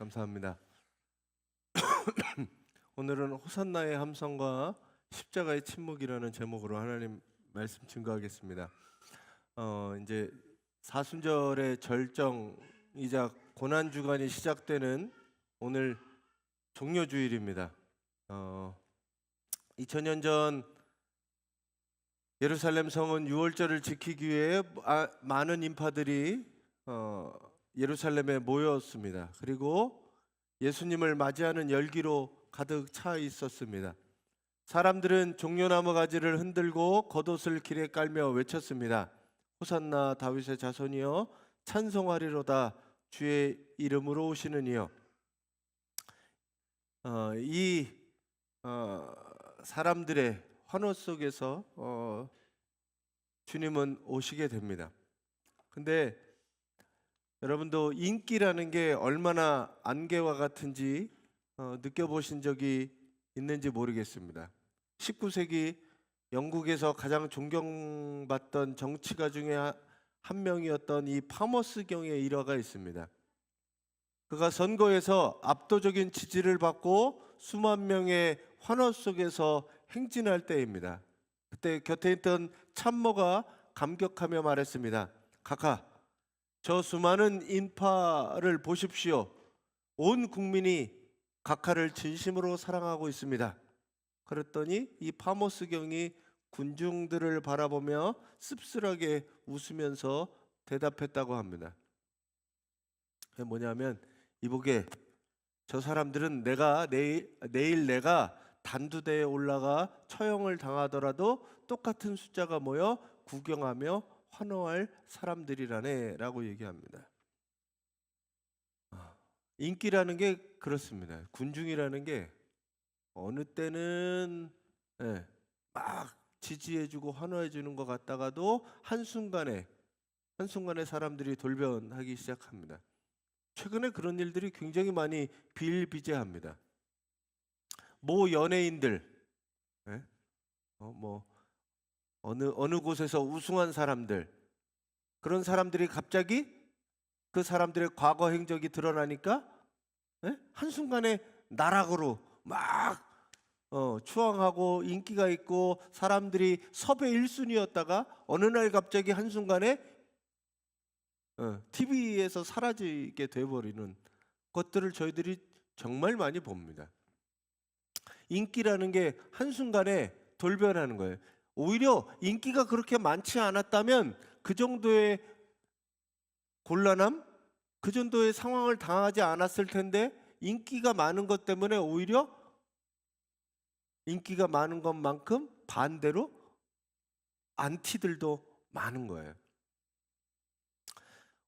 감사합니다. 오늘은 호산나의 함성과 십자가의 침묵이라는 제목으로 하나님 말씀 증거하겠습니다. 이제 사순절의 절정이자 고난 주간이 시작되는 오늘 종료주일입니다. 2000년 전 예루살렘 성은 유월절을 지키기 위해 많은 인파들이 예루살렘에 모였습니다. 그리고 예수님을 맞이하는 열기로 가득 차 있었습니다. 사람들은 종려나무 가지를 흔들고 겉옷을 길에 깔며 외쳤습니다. 호산나 다윗의 자손이여 찬송하리로다 주의 이름으로 오시는 이여. 이 사람들의 환호 속에서 주님은 오시게 됩니다. 근데 여러분도 인기라는 게 얼마나 안개와 같은지 느껴보신 적이 있는지 모르겠습니다. 19세기 영국에서 가장 존경받던 정치가 중에 한 명이었던 이 파머스 경의 일화가 있습니다. 그가 선거에서 압도적인 지지를 받고 수만 명의 환호 속에서 행진할 때입니다. 그때 곁에 있던 참모가 감격하며 말했습니다. 카카, 저 수많은 인파를 보십시오. 온 국민이 각하를 진심으로 사랑하고 있습니다. 그랬더니 이 파머스 경이 군중들을 바라보며 씁쓸하게 웃으면서 대답했다고 합니다. 그게 뭐냐면, 이보게, 저 사람들은 내일 내가 단두대에 올라가 처형을 당하더라도 똑같은 숫자가 모여 구경하며 환호할 사람들이라네 라고 얘기합니다. 인기라는 게 그렇습니다. 군중이라는 게 어느 때는 막 지지해주고 환호해주는 것 같다가도 한순간에 사람들이 돌변하기 시작합니다. 최근에 그런 일들이 굉장히 많이 비일비재합니다. 모 연예인들, 어느 곳에서 우승한 사람들, 그런 사람들이 갑자기 그 사람들의 과거 행적이 드러나니까 한순간에 나락으로 막 추앙하고 인기가 있고 사람들이 섭외 1순위였다가 어느 날 갑자기 한순간에 TV에서 사라지게 돼버리는 것들을 저희들이 정말 많이 봅니다. 인기라는 게 한순간에 돌변하는 거예요. 오히려 인기가 그렇게 많지 않았다면 그 정도의 곤란함, 그 정도의 상황을 당하지 않았을 텐데 인기가 많은 것 때문에 오히려 인기가 많은 것만큼 반대로 안티들도 많은 거예요.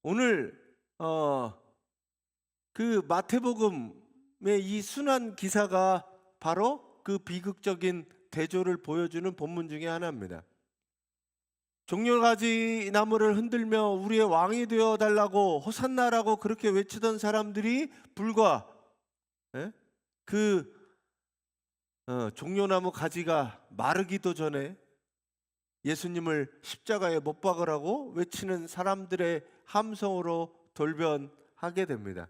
오늘 그 마태복음의 이 순환 기사가 바로 그 비극적인 대조를 보여주는 본문 중에 하나입니다. 종려가지 나무를 흔들며 우리의 왕이 되어 달라고 호산나라고 그렇게 외치던 사람들이 불과 그 종려나무 가지가 마르기도 전에 예수님을 십자가에 못 박으라고 외치는 사람들의 함성으로 돌변하게 됩니다.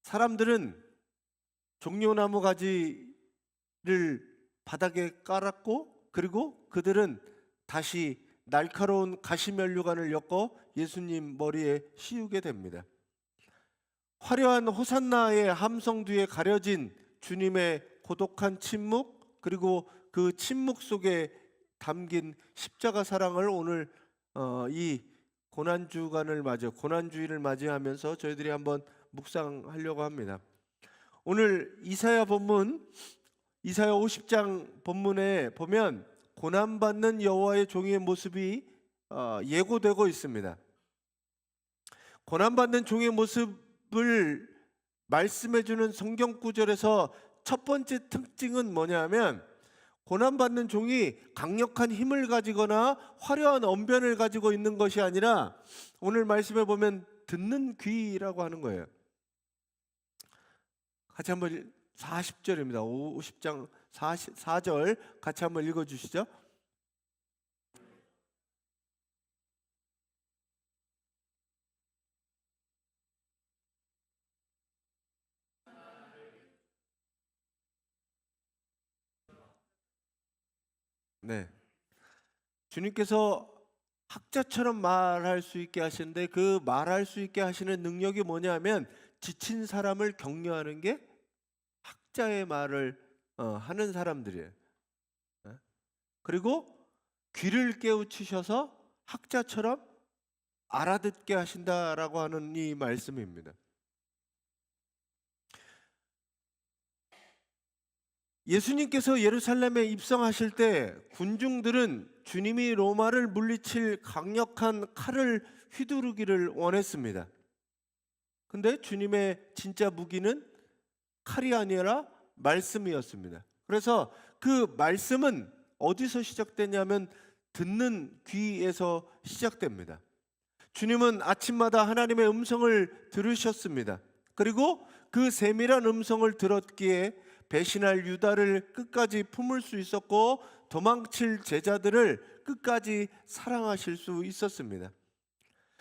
사람들은 종려나무 가지를 바닥에 깔았고, 그리고 그들은 다시 날카로운 가시면류관을 엮어 예수님 머리에 씌우게 됩니다. 화려한 호산나의 함성 뒤에 가려진 주님의 고독한 침묵, 그리고 그 침묵 속에 담긴 십자가 사랑을 오늘 이 고난주일을 맞이하면서 저희들이 한번 묵상하려고 합니다. 오늘 이사야 50장 본문에 보면 고난받는 여호와의 종의 모습이 예고되고 있습니다. 고난받는 종의 모습을 말씀해주는 성경 구절에서 첫 번째 특징은 뭐냐면, 고난받는 종이 강력한 힘을 가지거나 화려한 언변을 가지고 있는 것이 아니라 오늘 말씀에 보면 듣는 귀라고 하는 거예요. 같이 한번 40절입니다. 50장 4절 같이 한번 읽어주시죠. 네. 주님께서 학자처럼 말할 수 있게 하시는데 그 말할 수 있게 하시는 능력이 뭐냐면 지친 사람을 격려하는 게 학자의 말을 하는 사람들이에요. 예? 그리고 귀를 깨우치셔서 학자처럼 알아듣게 하신다라고 하는 이 말씀입니다. 예수님께서 예루살렘에 입성하실 때 군중들은 주님이 로마를 물리칠 강력한 칼을 휘두르기를 원했습니다. 근데 주님의 진짜 무기는 칼이 아니라 말씀이었습니다. 그래서 그 말씀은 어디서 시작되냐면 듣는 귀에서 시작됩니다. 주님은 아침마다 하나님의 음성을 들으셨습니다. 그리고 그 세밀한 음성을 들었기에 배신할 유다를 끝까지 품을 수 있었고 도망칠 제자들을 끝까지 사랑하실 수 있었습니다.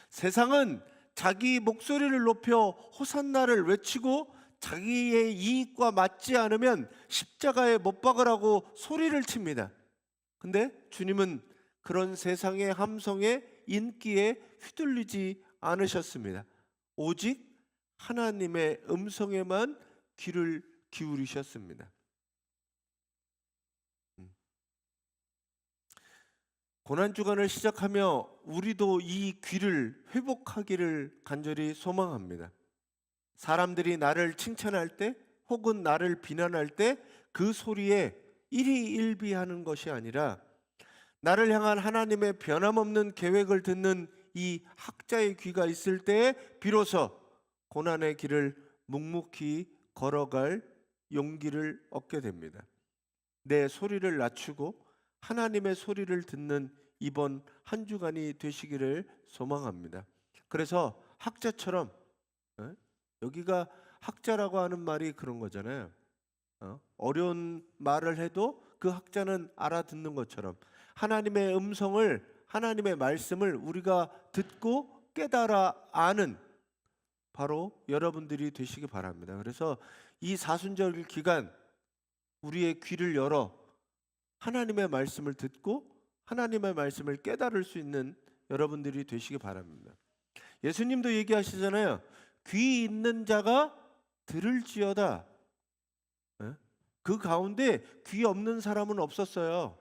세상은 자기 목소리를 높여 호산나를 외치고 자기의 이익과 맞지 않으면 십자가에 못 박으라고 소리를 칩니다. 근데 주님은 그런 세상의 함성에 인기에 휘둘리지 않으셨습니다. 오직 하나님의 음성에만 귀를 기울이셨습니다. 고난주간을 시작하며 우리도 이 귀를 회복하기를 간절히 소망합니다. 사람들이 나를 칭찬할 때 혹은 나를 비난할 때 그 소리에 일희일비하는 것이 아니라 나를 향한 하나님의 변함없는 계획을 듣는 이 학자의 귀가 있을 때 비로소 고난의 길을 묵묵히 걸어갈 용기를 얻게 됩니다. 내 소리를 낮추고 하나님의 소리를 듣는 이번 한 주간이 되시기를 소망합니다. 그래서 학자처럼, 여기가 학자라고 하는 말이 그런 거잖아요. 어려운 말을 해도 그 학자는 알아듣는 것처럼 하나님의 음성을, 하나님의 말씀을 우리가 듣고 깨달아 아는 바로 여러분들이 되시기 바랍니다. 그래서 이 사순절 기간 우리의 귀를 열어 하나님의 말씀을 듣고 하나님의 말씀을 깨달을 수 있는 여러분들이 되시기 바랍니다. 예수님도 얘기하시잖아요. 귀 있는 자가 들을지어다. 그 가운데 귀 없는 사람은 없었어요.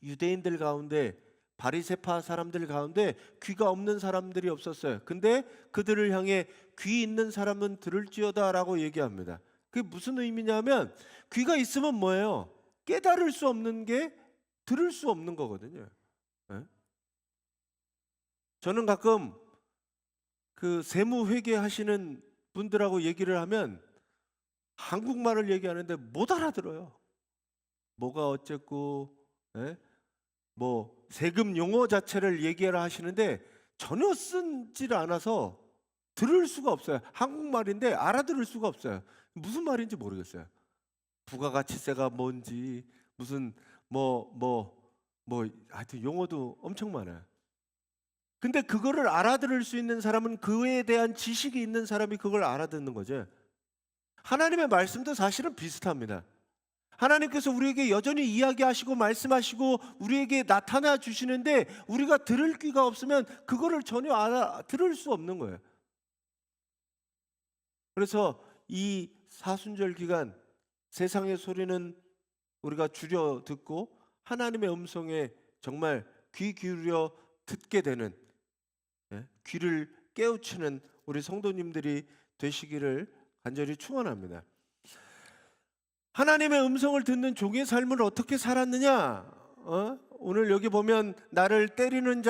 유대인들 가운데, 바리새파 사람들 가운데 귀가 없는 사람들이 없었어요. 근데 그들을 향해 귀 있는 사람은 들을지어다라고 얘기합니다. 그게 무슨 의미냐면 귀가 있으면 뭐예요? 깨달을 수 없는 게 들을 수 없는 거거든요. 저는 가끔 그 세무회계 하시는 분들하고 얘기를 하면 한국말을 얘기하는데 못 알아들어요. 뭐가 어쨌고, 뭐 세금 용어 자체를 얘기하라 하시는데 전혀 쓰질 않아서 들을 수가 없어요. 한국말인데 알아들을 수가 없어요. 무슨 말인지 모르겠어요. 부가가치세가 뭔지 무슨 하여튼 용어도 엄청 많아요. 근데 그거를 알아들을 수 있는 사람은 그에 대한 지식이 있는 사람이 그걸 알아듣는 거죠. 하나님의 말씀도 사실은 비슷합니다. 하나님께서 우리에게 여전히 이야기하시고 말씀하시고 우리에게 나타나 주시는데 우리가 들을 귀가 없으면 그거를 전혀 알아들을 수 없는 거예요. 그래서 이 사순절 기간 세상의 소리는 우리가 줄여 듣고 하나님의 음성에 정말 귀 기울여 듣게 되는, 귀를 깨우치는 우리 성도님들이 되시기를 간절히 축원합니다. 하나님의 음성을 듣는 종의 삶을 어떻게 살았느냐? 오늘 여기 보면 나를 때리는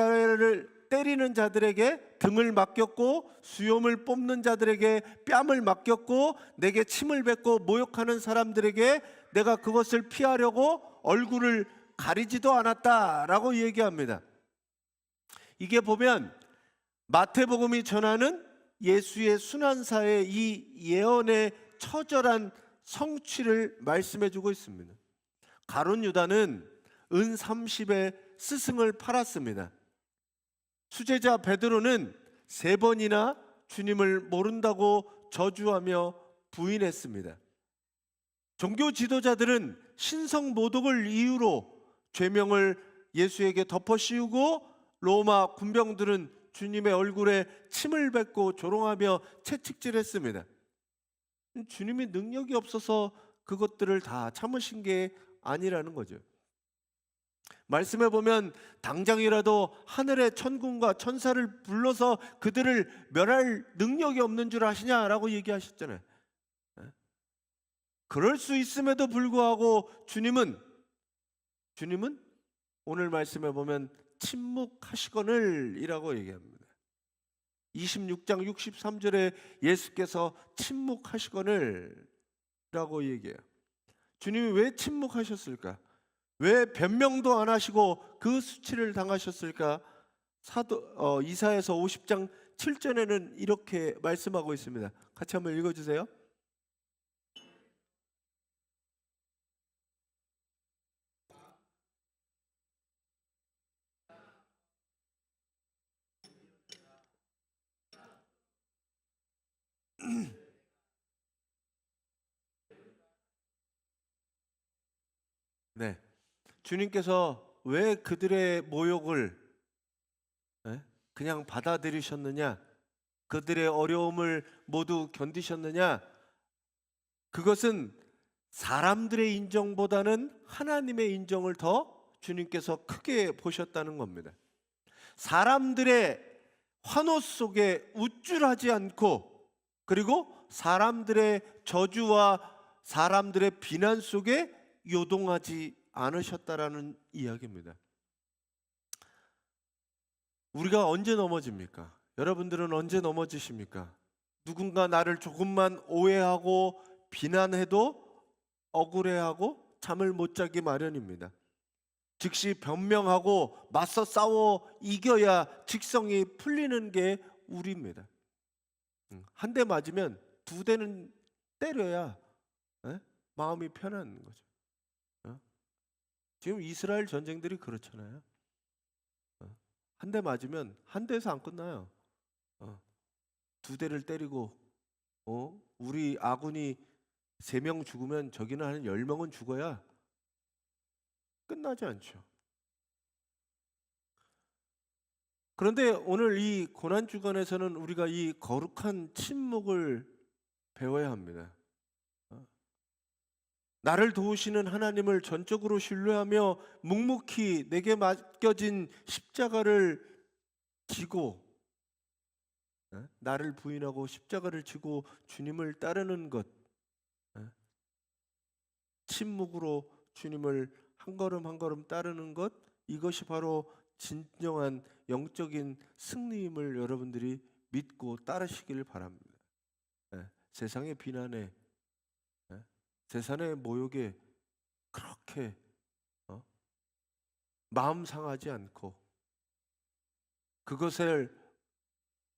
자들에게 등을 맡겼고 수염을 뽑는 자들에게 뺨을 맡겼고 내게 침을 뱉고 모욕하는 사람들에게 내가 그것을 피하려고 얼굴을 가리지도 않았다라고 얘기합니다. 이게 보면 마태복음이 전하는 예수의 순환사의 이 예언의 처절한 성취를 말씀해 주고 있습니다. 가룟 유다는 은 30의 스승을 팔았습니다. 수제자 베드로는 3번이나 주님을 모른다고 저주하며 부인했습니다. 종교 지도자들은 신성 모독을 이유로 죄명을 예수에게 덮어 씌우고 로마 군병들은 주님의 얼굴에 침을 뱉고 조롱하며 채찍질했습니다. 주님이 능력이 없어서 그것들을 다 참으신 게 아니라는 거죠. 말씀해 보면 당장이라도 하늘의 천군과 천사를 불러서 그들을 멸할 능력이 없는 줄 아시냐라고 얘기하셨잖아요. 그럴 수 있음에도 불구하고 주님은 오늘 말씀해 보면 침묵하시거늘 이라고 얘기합니다. 26장 63절에 예수께서 침묵하시거늘 라고 얘기해요. 주님이 왜 침묵하셨을까? 왜 변명도 안 하시고 그 수치를 당하셨을까? 이사야서 50장 7절에는 이렇게 말씀하고 있습니다. 같이 한번 읽어주세요. 네, 주님께서 왜 그들의 모욕을 그냥 받아들이셨느냐? 그들의 어려움을 모두 견디셨느냐? 그것은 사람들의 인정보다는 하나님의 인정을 더 주님께서 크게 보셨다는 겁니다. 사람들의 환호 속에 우쭐하지 않고, 그리고 사람들의 저주와 사람들의 비난 속에 요동하지 않으셨다라는 이야기입니다. 우리가 언제 넘어집니까? 여러분들은 언제 넘어지십니까? 누군가 나를 조금만 오해하고 비난해도 억울해하고 잠을 못 자기 마련입니다. 즉시 변명하고 맞서 싸워 이겨야 직성이 풀리는 게 우리입니다. 한 대 맞으면 두 대는 때려야 마음이 편한 거죠. 지금 이스라엘 전쟁들이 그렇잖아요. 한 대 맞으면 한 대에서 안 끝나요. 두 대를 때리고 우리 아군이 3명 죽으면 저기는 한 10명은 죽어야 끝나지 않죠. 그런데 오늘 이 고난주간에서는 우리가 이 거룩한 침묵을 배워야 합니다. 나를 도우시는 하나님을 전적으로 신뢰하며 묵묵히 내게 맡겨진 십자가를 지고, 나를 부인하고 십자가를 지고 주님을 따르는 것, 침묵으로 주님을 한 걸음 한 걸음 따르는 것, 이것이 바로 진정한 영적인 승리임을 여러분들이 믿고 따르시길 바랍니다. 세상의 비난에, 세상의 모욕에 그렇게 마음 상하지 않고 그것을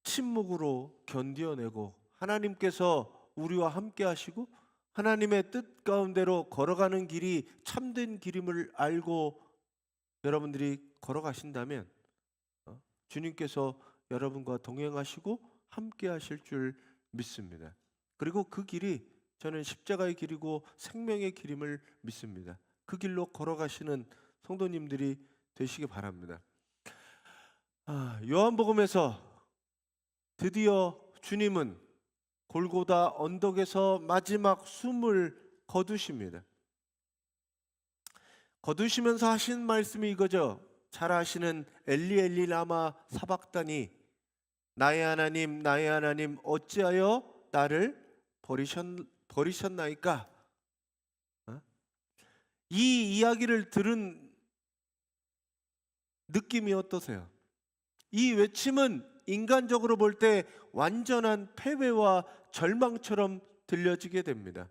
침묵으로 견뎌내고 하나님께서 우리와 함께 하시고 하나님의 뜻 가운데로 걸어가는 길이 참된 길임을 알고 여러분들이 걸어가신다면 주님께서 여러분과 동행하시고 함께 하실 줄 믿습니다. 그리고 그 길이 저는 십자가의 길이고 생명의 길임을 믿습니다. 그 길로 걸어가시는 성도님들이 되시기 바랍니다. 요한복음에서 드디어 주님은 골고다 언덕에서 마지막 숨을 거두십니다. 거두시면서 하신 말씀이 이거죠. 잘 아시는 엘리 엘리 라마 사박다니, 나의 하나님 어찌하여 나를 버리셨나이까? 이 이야기를 들은 느낌이 어떠세요? 이 외침은 인간적으로 볼 때 완전한 패배와 절망처럼 들려지게 됩니다.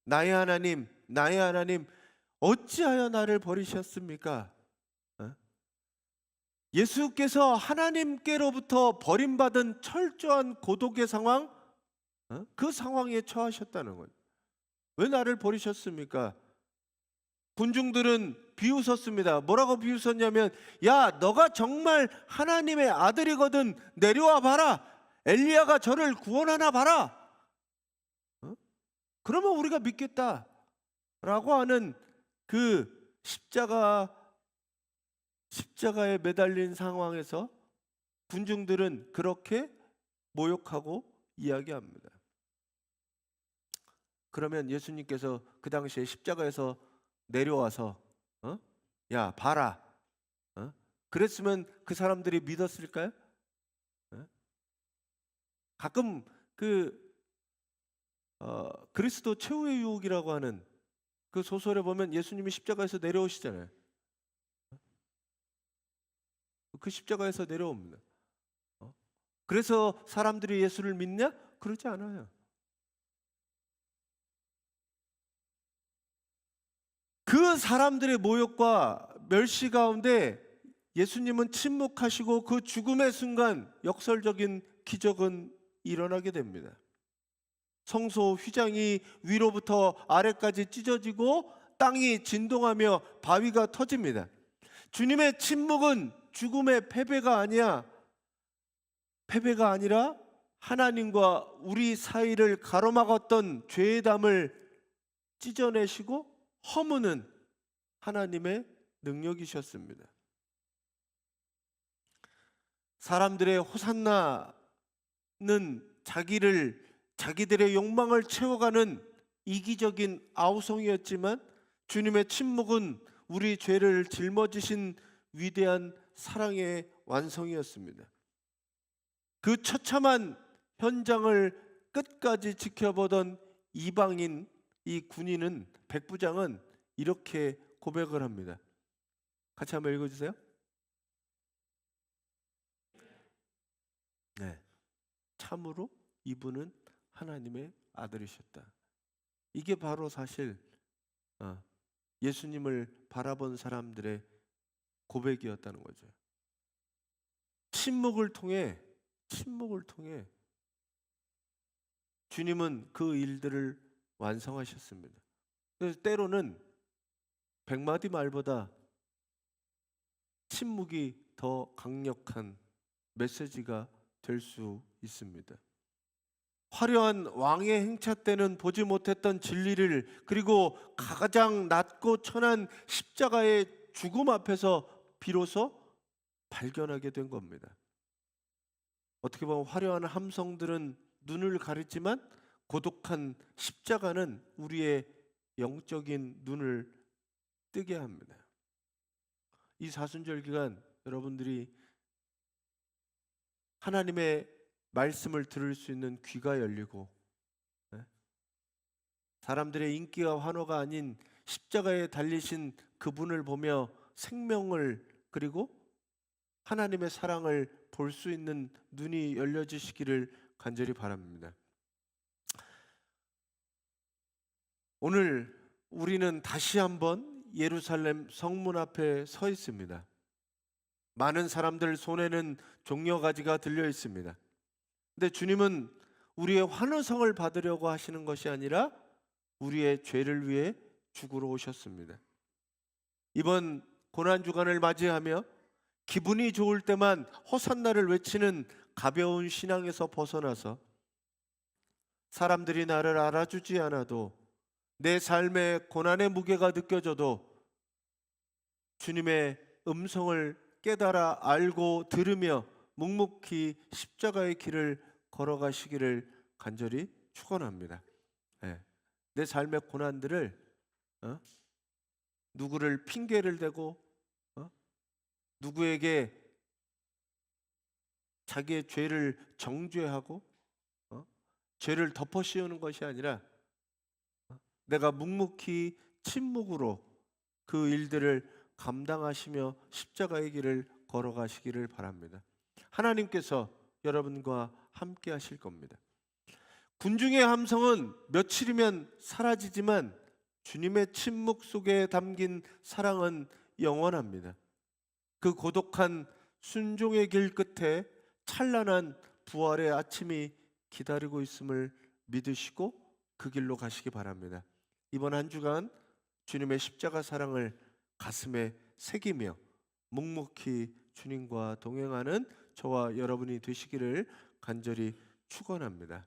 나의 하나님 어찌하여 나를 버리셨습니까? 예수께서 하나님께로부터 버림받은 철저한 고독의 상황, 그 상황에 처하셨다는 거예요. 왜 나를 버리셨습니까? 군중들은 비웃었습니다. 뭐라고 비웃었냐면, 야, 너가 정말 하나님의 아들이거든 내려와 봐라. 엘리야가 저를 구원하나 봐라. 그러면 우리가 믿겠다 라고 하는 그 십자가에 매달린 상황에서 군중들은 그렇게 모욕하고 이야기합니다. 그러면 예수님께서 그 당시에 십자가에서 내려와서 야 봐라, 그랬으면 그 사람들이 믿었을까요? 가끔 그리스도 최후의 유혹이라고 하는 그 소설에 보면 예수님이 십자가에서 내려오시잖아요. 그 십자가에서 내려옵니다. 그래서 사람들이 예수를 믿냐? 그러지 않아요. 그 사람들의 모욕과 멸시 가운데 예수님은 침묵하시고 그 죽음의 순간 역설적인 기적은 일어나게 됩니다. 성소 휘장이 위로부터 아래까지 찢어지고 땅이 진동하며 바위가 터집니다. 주님의 침묵은 죽음의 패배가 아니라 하나님과 우리 사이를 가로막았던 죄의 담을 찢어내시고 허무는 하나님의 능력이셨습니다. 사람들의 호산나는 자기들의 욕망을 채워가는 이기적인 아우성이었지만 주님의 침묵은 우리 죄를 짊어지신 위대한 사랑의 완성이었습니다. 그 처참한 현장을 끝까지 지켜보던 이방인 이 군인은 백부장은 이렇게 고백을 합니다. 같이 한번 읽어주세요. 네, 참으로 이분은 하나님의 아들이셨다. 이게 바로 사실 예수님을 바라본 사람들의 고백이었다는 거죠. 침묵을 통해 주님은 그 일들을 완성하셨습니다. 그래서 때로는 100마디 말보다 침묵이 더 강력한 메시지가 될 수 있습니다. 화려한 왕의 행차 때는 보지 못했던 진리를, 그리고 가장 낮고 천한 십자가의 죽음 앞에서 비로소 발견하게 된 겁니다. 어떻게 보면 화려한 함성들은 눈을 가리지만 고독한 십자가는 우리의 영적인 눈을 뜨게 합니다. 이 사순절 기간 여러분들이 하나님의 말씀을 들을 수 있는 귀가 열리고 사람들의 인기와 환호가 아닌 십자가에 달리신 그분을 보며 생명을, 그리고 하나님의 사랑을 볼 수 있는 눈이 열려지시기를 간절히 바랍니다. 오늘 우리는 다시 한번 예루살렘 성문 앞에 서 있습니다. 많은 사람들 손에는 종려가지가 들려 있습니다. 근데 주님은 우리의 환호성을 받으려고 하시는 것이 아니라 우리의 죄를 위해 죽으러 오셨습니다. 이번 고난주간을 맞이하며 기분이 좋을 때만 호산나를 외치는 가벼운 신앙에서 벗어나서 사람들이 나를 알아주지 않아도 내 삶에 고난의 무게가 느껴져도 주님의 음성을 깨달아 알고 들으며 묵묵히 십자가의 길을 걸어가시기를 간절히 축원합니다. 내 삶의 고난들을 누구를 핑계를 대고 누구에게 자기의 죄를 정죄하고 죄를 덮어 씌우는 것이 아니라 내가 묵묵히 침묵으로 그 일들을 감당하시며 십자가의 길을 걸어가시기를 바랍니다. 하나님께서 여러분과 함께 하실 겁니다. 군중의 함성은 며칠이면 사라지지만 주님의 침묵 속에 담긴 사랑은 영원합니다. 그 고독한 순종의 길 끝에 찬란한 부활의 아침이 기다리고 있음을 믿으시고 그 길로 가시기 바랍니다. 이번 한 주간 주님의 십자가 사랑을 가슴에 새기며 묵묵히 주님과 동행하는 저와 여러분이 되시기를 간절히 축원합니다.